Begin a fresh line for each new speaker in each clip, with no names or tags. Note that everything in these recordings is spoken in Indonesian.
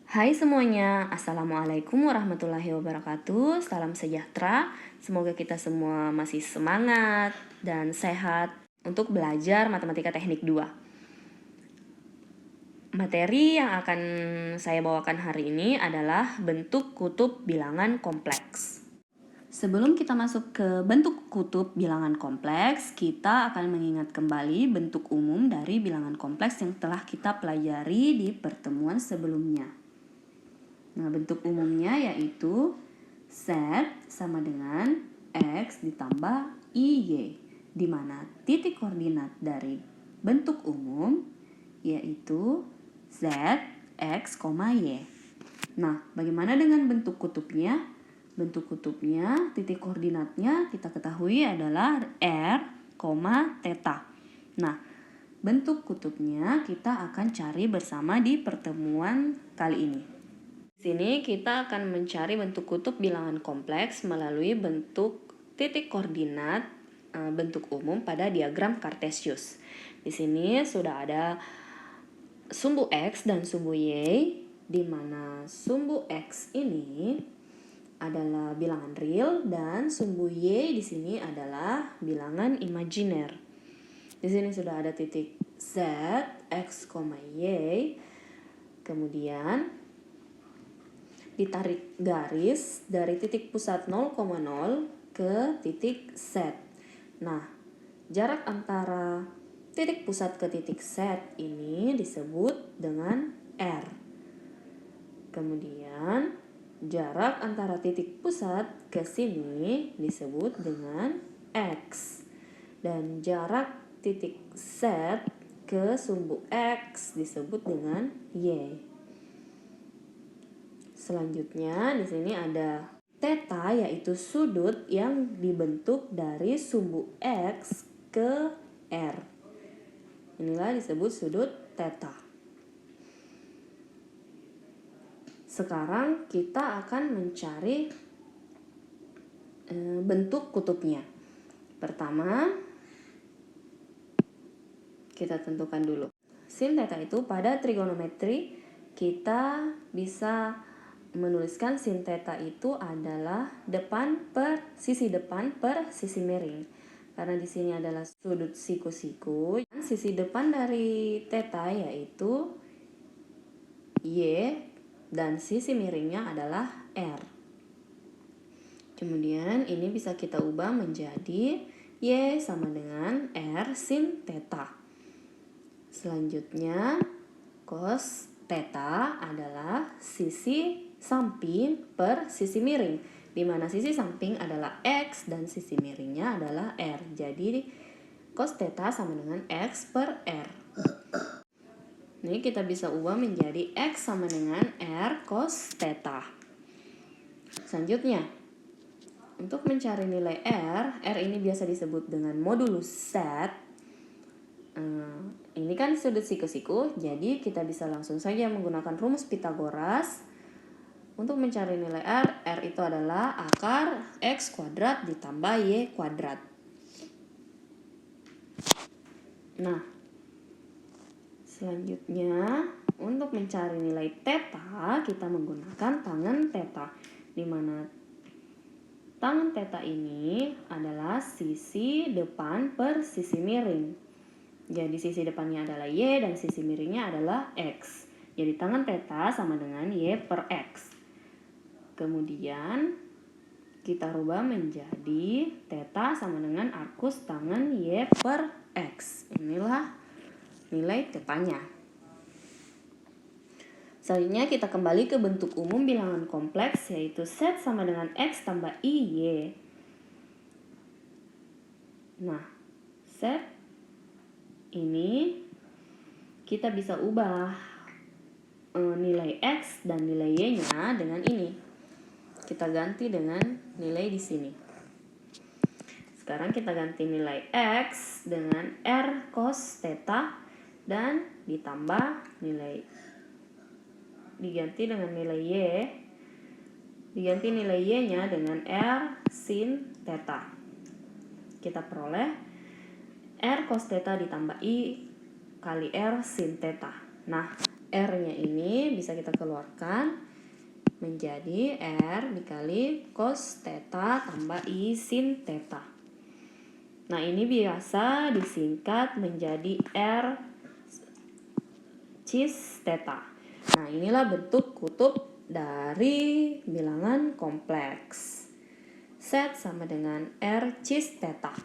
Hai semuanya, Assalamualaikum warahmatullahi wabarakatuh. Salam sejahtera, semoga kita semua masih semangat dan sehat untuk belajar Matematika Teknik 2. Materi yang akan saya bawakan hari ini adalah bentuk kutub bilangan kompleks. Sebelum kita masuk ke bentuk kutub bilangan kompleks, kita akan mengingat kembali bentuk umum dari bilangan kompleks yang telah kita pelajari di pertemuan sebelumnya. Nah, bentuk umumnya yaitu Z sama dengan X ditambah IY, di mana titik koordinat dari bentuk umum yaitu Z, X, Y. Nah, bagaimana dengan bentuk kutubnya? Bentuk kutubnya, titik koordinatnya kita ketahui adalah R, theta. Nah, bentuk kutubnya kita akan cari bersama di pertemuan kali ini. Di sini kita akan mencari bentuk kutub bilangan kompleks melalui bentuk titik koordinat bentuk umum pada diagram Cartesius. Di sini sudah ada sumbu X dan sumbu Y, di mana sumbu X ini adalah bilangan real dan sumbu Y di sini adalah bilangan imajiner. Di sini sudah ada titik Z, X, Y. Kemudian ditarik garis dari titik pusat 0,0 ke titik Z. Nah, jarak antara titik pusat ke titik Z ini disebut dengan R. Kemudian, jarak antara titik pusat ke sini disebut dengan X. Dan jarak titik Z ke sumbu X disebut dengan Y. Selanjutnya di sini ada theta, yaitu sudut yang dibentuk dari sumbu X ke R. Inilah disebut sudut theta. Sekarang kita akan mencari bentuk kutubnya. Pertama, kita tentukan dulu. Sin theta itu pada trigonometri kita bisa menuliskan sin theta itu adalah sisi depan per sisi miring. Karena di sini adalah sudut siku-siku. Sisi depan dari theta yaitu Y dan sisi miringnya adalah R. Kemudian ini bisa kita ubah menjadi Y sama dengan R sin theta. Selanjutnya cos theta adalah sisi samping per sisi miring, di mana sisi samping adalah X dan sisi miringnya adalah R. Jadi cos theta sama dengan X per R. Ini kita bisa ubah menjadi X sama dengan R cos theta. Selanjutnya, untuk mencari nilai R ini biasa disebut dengan modulus Z. Ini kan sudut siku-siku, jadi kita bisa langsung saja menggunakan rumus Pythagoras. Untuk mencari nilai R itu adalah akar X kuadrat ditambah Y kuadrat. Nah, selanjutnya untuk mencari nilai theta kita menggunakan tangen theta, di mana tangen theta ini adalah sisi depan per sisi miring. Jadi sisi depannya adalah Y dan sisi miringnya adalah X. Jadi tangen theta sama dengan Y per X. Kemudian kita rubah menjadi theta sama dengan arcus tangen Y per X. Inilah nilai tetanya. Selanjutnya kita kembali ke bentuk umum bilangan kompleks, yaitu Z sama dengan X tambah IY. Nah, Z ini kita bisa ubah nilai X dan nilai Y-nya dengan ini. Kita ganti dengan nilai di sini. Sekarang kita ganti nilai X dengan R cos theta dan ditambah diganti dengan nilai Y. Diganti nilai Y-nya dengan R sin theta. Kita peroleh R cos theta ditambah I kali R sin theta. Nah, R-nya ini bisa kita keluarkan menjadi R dikali cos theta tambah I sin theta. Nah, ini biasa disingkat menjadi R cis theta. Nah, inilah bentuk kutub dari bilangan kompleks. Z sama dengan R cis theta.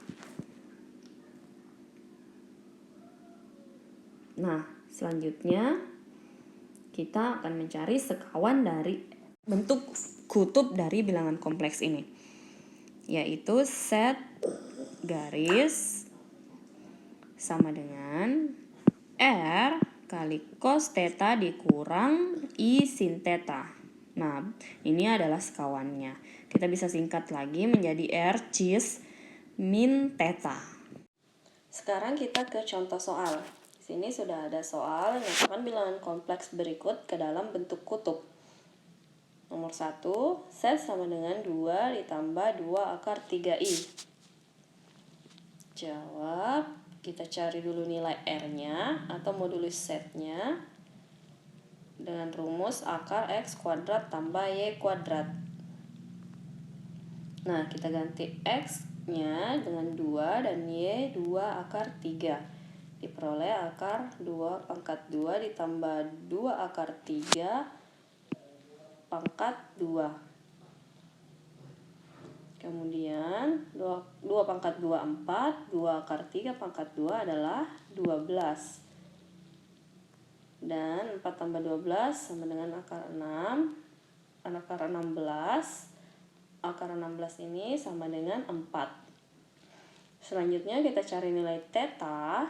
Nah, selanjutnya kita akan mencari sekawan dari bentuk kutub dari bilangan kompleks ini, yaitu Z garis sama dengan R kali cos theta dikurang I sin theta. Nah, ini adalah sekawannya. Kita bisa singkat lagi menjadi R cis min theta. Sekarang kita ke contoh soal. Di sini sudah ada soal yang menyatakan bilangan kompleks berikut ke dalam bentuk kutub. Nomor 1, Z sama dengan 2 ditambah 2 akar 3I. Jawab, kita cari dulu nilai R-nya atau modulus Z-nya dengan rumus akar X kuadrat tambah Y kuadrat. Nah, kita ganti X-nya dengan 2 dan Y 2 akar 3. Diperoleh akar 2 pangkat 2 ditambah 2 akar 3 pangkat 2. Kemudian 2 pangkat 2 4, 2 akar 3 pangkat 2 adalah 12. Dan 4 tambah 12 sama dengan akar 6. Akar 16. Akar 16 ini sama dengan 4. Selanjutnya kita cari nilai theta.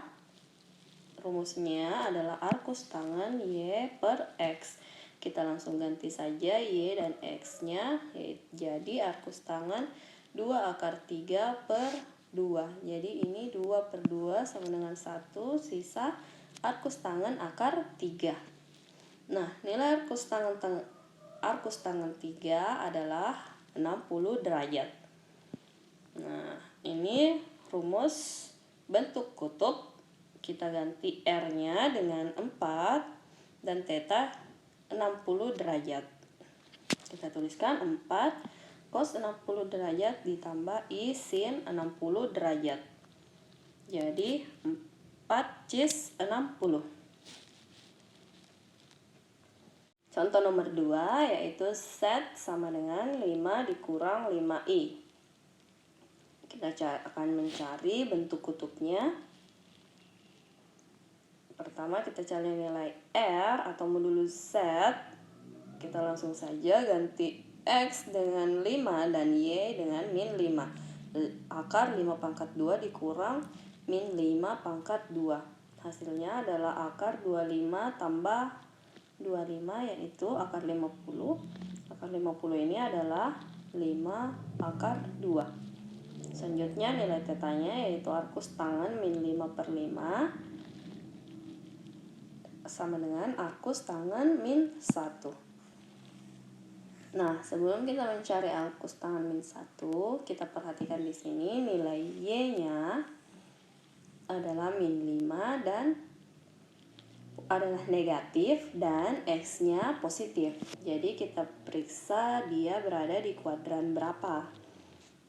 Rumusnya adalah arcus tangen Y per X. Kita langsung ganti saja Y dan X-nya, jadi arcus tangen 2 akar 3 per 2. Jadi ini 2 per 2 sama dengan 1, sisa arcus tangen akar 3. Nah, nilai arcus tangen 3 adalah 60 derajat. Nah, ini rumus bentuk kutub. Kita ganti R-nya dengan 4 dan theta 60 derajat. Kita tuliskan 4 cos 60 derajat ditambah I sin 60 derajat. Jadi 4 cis 60. Contoh nomor 2 yaitu Z sama dengan 5 dikurang 5I. Kita akan mencari bentuk kutubnya. Pertama kita cari nilai R atau modulus Z. Kita langsung saja ganti X dengan 5 dan Y dengan min 5. Akar 5 pangkat 2 dikurang min 5 pangkat 2. Hasilnya adalah akar 25 tambah 25 yaitu akar 50. Akar 50 ini adalah 5 akar 2. Selanjutnya nilai tetanya yaitu arcus tangen min 5 per 5 sama dengan arcus tangen min 1. Nah, sebelum kita mencari arcus tangen min 1, kita perhatikan di sini nilai Y-nya adalah min 5 dan adalah negatif dan X-nya positif. Jadi kita periksa dia berada di kuadran berapa.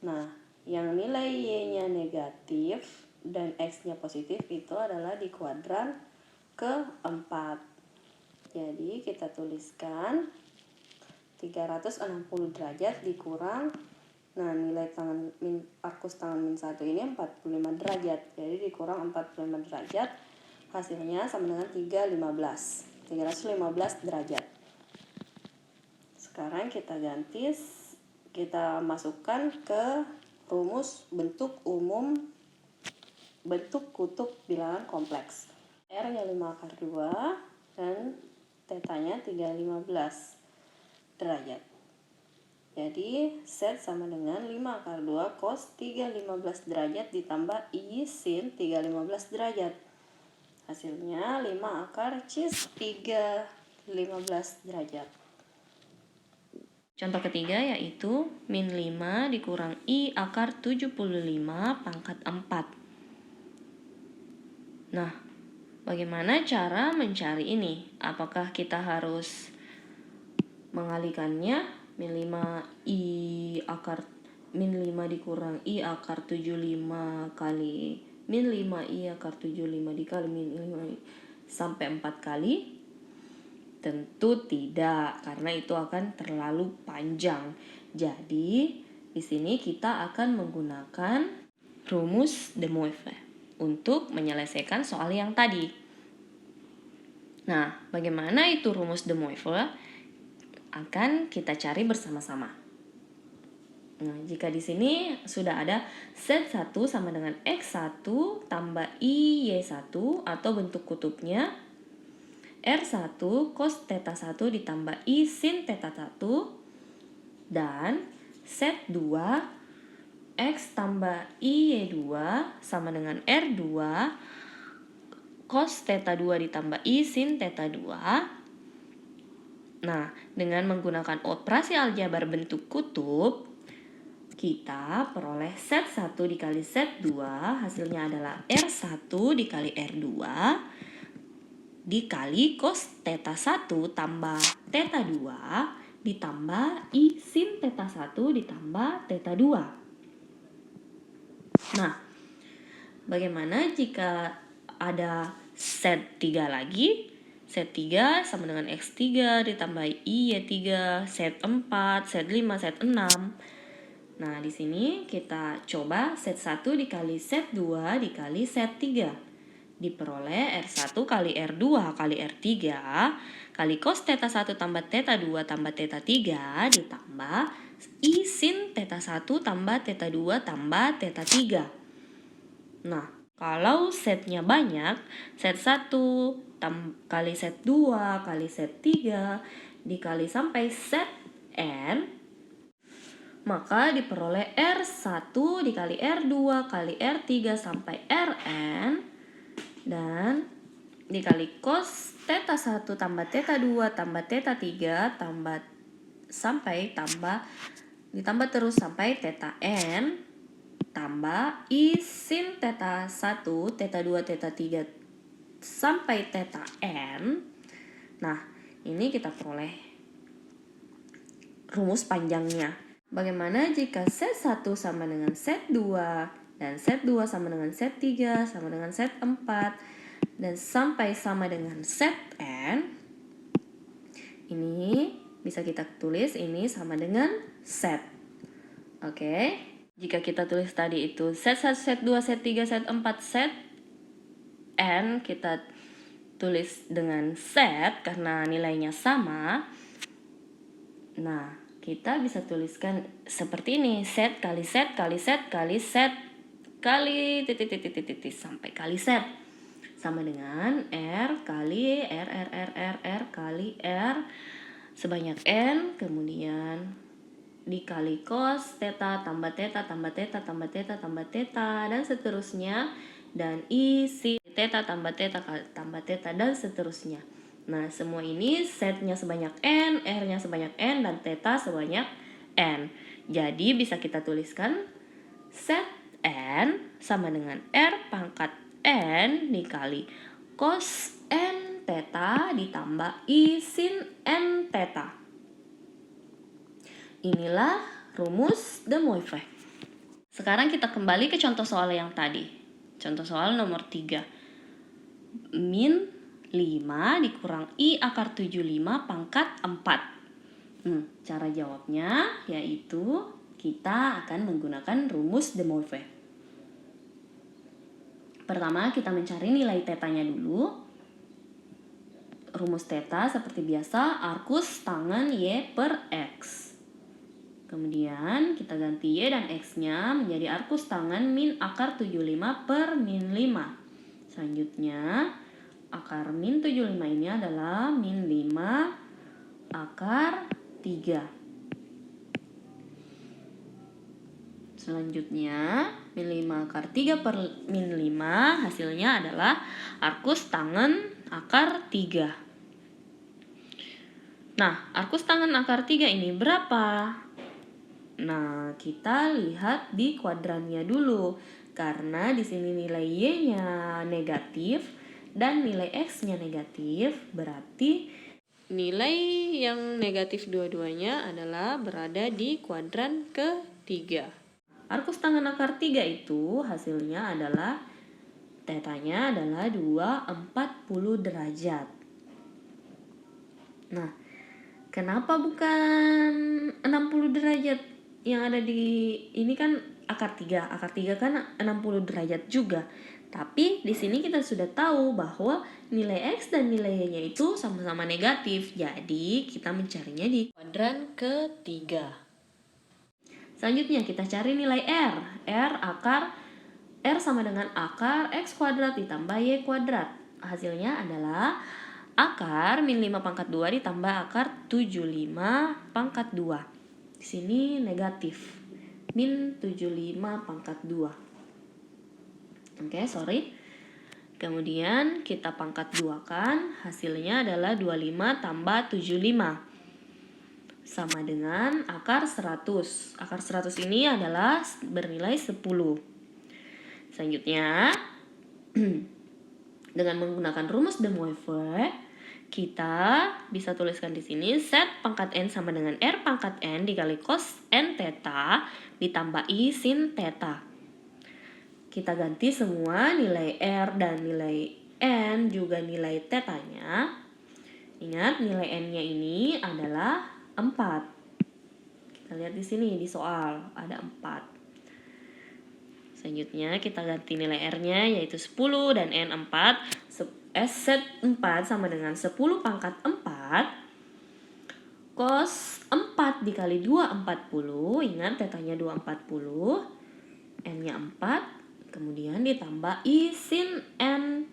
Nah, yang nilai Y-nya negatif dan X-nya positif itu adalah di kuadran keempat. Jadi kita tuliskan 360 derajat dikurang, nah nilai arcus tangen min 1 ini 45 derajat. Jadi dikurang 45 derajat, hasilnya sama dengan 315 derajat. Sekarang kita ganti, kita masukkan ke rumus bentuk umum bentuk kutub bilangan kompleks. R-nya 5 akar 2 dan tetanya 315 derajat. Jadi Z sama dengan 5 akar 2 cos 315 derajat ditambah I sin 315 derajat. Hasilnya 5 akar cis 315 derajat. Contoh ketiga yaitu min 5 dikurang I akar 75 pangkat 4. Nah, Bagaimana cara mencari ini? Apakah kita harus mengalikannya? Min 5 I akar min 5 dikurang I akar 75 kali min 5 I akar 75 dikali min 5 I sampai 4 kali? Tentu tidak, karena itu akan terlalu panjang. Jadi, di sini kita akan menggunakan rumus de Moivre untuk menyelesaikan soal yang tadi. Nah, bagaimana itu rumus de Moivre? Akan kita cari bersama-sama. Nah, jika di sini sudah ada Z1 sama dengan X1 tambah IY1 atau bentuk kutubnya R1 cos theta 1 ditambah I sin theta 1 dan Z2 X tambah IY2 sama dengan R2 cos theta 2 ditambah I sin theta 2. Nah, dengan menggunakan operasi aljabar bentuk kutub, kita peroleh Z1 dikali Z2, hasilnya adalah R1 dikali R2 dikali cos theta 1 tambah theta 2 ditambah I sin theta 1 ditambah theta 2. Nah, bagaimana jika ada Z3 lagi? Z3 sama dengan X3 ditambah Y3, Z4, Z5, Z6. Nah, di sini kita coba Z1 dikali Z2 dikali Z3. Diperoleh R1 kali R2 kali R3 kali cos theta 1 tambah theta 2 tambah theta 3 ditambah I sin theta 1 tambah theta 2 tambah theta 3. Nah, kalau setnya banyak, Z1 kali Z2 kali Z3 dikali sampai Zn, maka diperoleh R1 dikali R2 kali R3 sampai Rn dan dikali cos theta 1 tambah theta 2 tambah theta 3 tambah sampai ditambah terus sampai theta n tambah I sin theta 1, theta 2, theta 3 sampai theta n. Nah, ini kita peroleh rumus panjangnya. Bagaimana jika Z1 sama dengan Z2 dan Z2 sama dengan Z3 sama dengan Z4 dan sampai sama dengan Zn? Ini bisa kita tulis ini sama dengan Z. Oke. Jika kita tulis tadi itu Z1, Z2, Z3, Z4, Zn, kita tulis dengan Z karena nilainya sama. Nah, kita bisa tuliskan seperti ini. Z kali Z kali Z kali Z kali titik sampai kali Z. Sama dengan R kali R kali R sebanyak N, kemudian dikali cos theta tambah theta tambah theta tambah theta tambah theta dan seterusnya, dan I sin theta tambah theta tambah theta dan seterusnya. Nah, semua ini setnya sebanyak N, R-nya sebanyak N, dan theta sebanyak N. Jadi bisa kita tuliskan set N sama dengan R pangkat N dikali cos N theta ditambah I sin N theta. Inilah rumus de Moivre. Sekarang kita kembali ke contoh soal yang tadi. Contoh soal nomor 3. Min 5 dikurang I akar 75 pangkat 4. Cara jawabnya yaitu kita akan menggunakan rumus de Moivre. Pertama, kita mencari nilai tetanya dulu. Rumus theta seperti biasa, arcus tangen Y per X. Kemudian kita ganti Y dan X-nya menjadi arcus tangen min akar 75 per min 5. Selanjutnya, akar min 75 ini adalah min 5 akar 3. Selanjutnya, min 5 akar 3 per min 5 hasilnya adalah arcus tangen akar 3. Nah, arcus tangen akar 3 ini berapa? Nah, kita lihat di kuadrannya dulu. Karena di sini nilai Y-nya negatif, dan nilai X-nya negatif, berarti nilai yang negatif dua-duanya adalah berada di kuadran ketiga. Arcus tangen akar 3 itu hasilnya adalah tetanya adalah 240 derajat. Nah, kenapa bukan 60 derajat yang ada di ini kan akar 3. Akar 3 kan 60 derajat juga. Tapi di sini kita sudah tahu bahwa nilai X dan nilai Y-nya itu sama-sama negatif. Jadi kita mencarinya di kuadran ketiga. Selanjutnya kita cari nilai R. R sama dengan akar X kuadrat ditambah Y kuadrat. Hasilnya adalah akar min 5 pangkat 2 ditambah akar 75 pangkat 2. Di sini negatif. Min 75 pangkat 2. Oke, sorry. Kemudian kita pangkat 2 kan, hasilnya adalah 25 tambah 75. Sama dengan akar 100. Akar 100 ini adalah bernilai 10. Selanjutnya, dengan menggunakan rumus de Moivre, kita bisa tuliskan di sini set pangkat n sama dengan r pangkat n dikali cos n theta ditambah i sin theta. Kita ganti semua nilai R dan nilai N juga nilai tetanya. Ingat nilai N-nya ini adalah 4. Kita lihat di sini di soal ada 4. Selanjutnya kita ganti nilai R-nya yaitu 10 dan N 4. Set 4 sama dengan 10 pangkat 4. Cos 4 dikali 2 40. Ingat tetanya 240. N-nya 4. Kemudian ditambah I sin N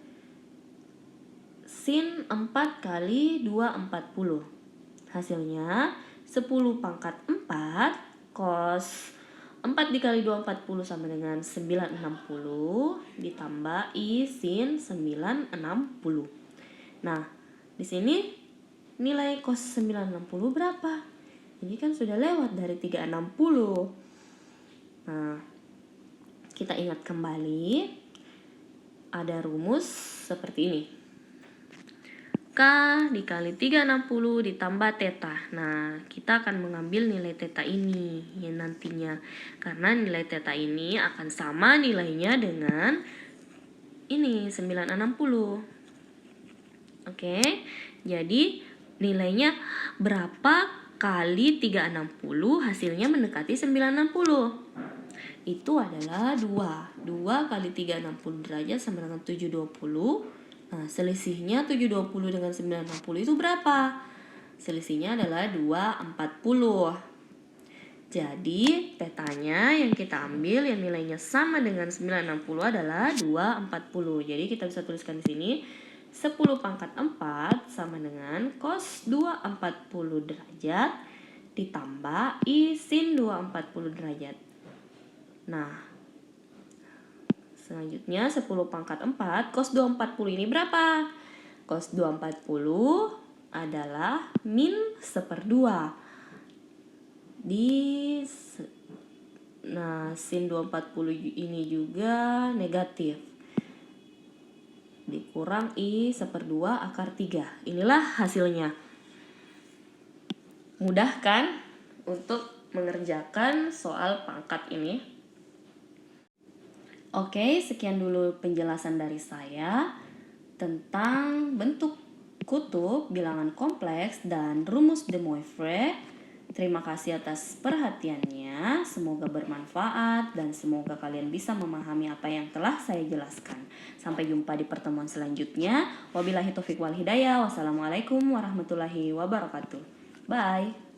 sin 4 kali 2 40. Hasilnya 10 pangkat 4 cos 4 dikali 2 40 sama dengan 960 ditambah I sin 960. Nah, di sini nilai cos 960 berapa? Ini kan sudah lewat dari 360. Nah, kita ingat kembali, ada rumus seperti ini. K dikali 360 ditambah theta. Nah, kita akan mengambil nilai theta ini ya nantinya. Karena nilai theta ini akan sama nilainya dengan ini 960. Oke, jadi nilainya berapa kali 360 hasilnya mendekati 960. Itu adalah 2 kali 360 derajat sama dengan 720. Nah, selisihnya 720 dengan 960 itu berapa? Selisihnya adalah 240. Jadi, tetanya yang kita ambil yang nilainya sama dengan 960 adalah 240. Jadi, kita bisa tuliskan di sini 10 pangkat 4 sama dengan cos 240 derajat ditambah I sin 240 derajat. Nah, selanjutnya 10 pangkat 4 cos 240 ini berapa? Cos 240 adalah min 1/2. Nah, sin 240 ini juga negatif. Dikurang I 1/2 akar 3. Inilah hasilnya. Mudah kan untuk mengerjakan soal pangkat ini? Oke, sekian dulu penjelasan dari saya tentang bentuk kutub, bilangan kompleks, dan rumus de Moivre. Terima kasih atas perhatiannya. Semoga bermanfaat dan semoga kalian bisa memahami apa yang telah saya jelaskan. Sampai jumpa di pertemuan selanjutnya. Wabillahi taufiq wal hidayah. Wassalamualaikum warahmatullahi wabarakatuh. Bye.